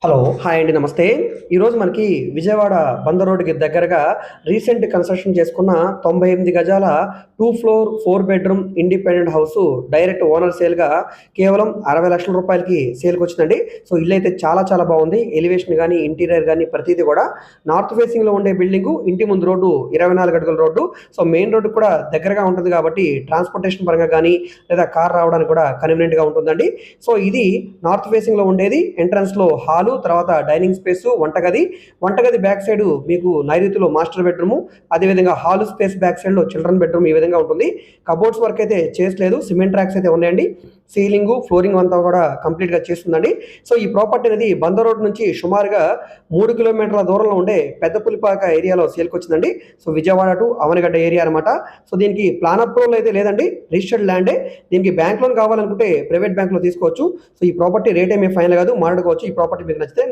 Hello! Hi అండి. నమస్తే. ఈరోజు మనకి విజయవాడ బందర్ రోడ్డుకి దగ్గరగా రీసెంట్ కన్‌స్ట్రక్షన్ చేసుకున్న 98 గజాల 2 floor 4 bedroom independent house direct owner సేల్‌గా కేవలం 60,00,000 రూపాయలకి సేల్‌కొచ్చిందండి. సో, ఇల్లైతే చాలా చాలా బావుంది. ఎలివేషన్ గాని, ఇంటీరియర్ గాని ప్రతీది కూడా నార్త్ ఫేసింగ్‌లో ఉండే బిల్డింగు, ఇంటి ముందు రోడ్డు 24 అడుగుల రోడ్డు. సో, మెయిన్ రోడ్డుకి కూడా దగ్గరగా ఉంటుంది కాబట్టి ట్రాన్స్‌పోర్టేషన్ పరంగా గాని, లేదా కార్ రావడానికి కూడా కన్వీనియంట్‌గా ఉంటుందండి. సో, ఇది నార్త్ ఫేసింగ్‌లో ఉండేది. ఎంట్రన్స్‌లో హాలు, తర్వాత డైనింగ్ స్పేసు, వంటగది బ్యాక్ సైడ్ మీకు నైరుతిలో మాస్టర్ బెడ్‌రూము, అదేవిధంగా హాలు స్పేస్ బ్యాక్ సైడ్‌లో చిల్డ్రన్ బెడ్‌రూమ్ ఈ విధంగా ఉంటుంది. కబోర్డ్స్ వర్క్ అయితే చేయట్లేదు. సిమెంట్ ట్రాక్స్ అయితే ఉన్నాయండి. సీలింగు, ఫ్లోరింగ్ అంతా కూడా కంప్లీట్‌గా చేస్తుందండి. సో, ఈ ప్రాపర్టీ అనేది బందర్ రోడ్ నుంచి సుమారుగా 3 కిలోమీటర్ల దూరంలో ఉండే పెద్దపులిపాక ఏరియాలో సేల్‌కొచ్చిందండి. So, Vijayawada to Avanigadda area అనమాట. సో, దీనికి ప్లాన్ అప్రూవల్ అయితే లేదండి. రిజిస్టర్డ్ ల్యాండే. దీనికి బ్యాంక్ లోన్ కావాలనుకుంటే ప్రైవేట్ బ్యాంక్‌లో తీసుకోవచ్చు. సో, ఈ ప్రాపర్టీ రేట్ ఏమీ ఫైనల్ కాదు. మాట్లాడుకోవచ్చు. ఈ ప్రాపర్టీ మీకు నచ్చితే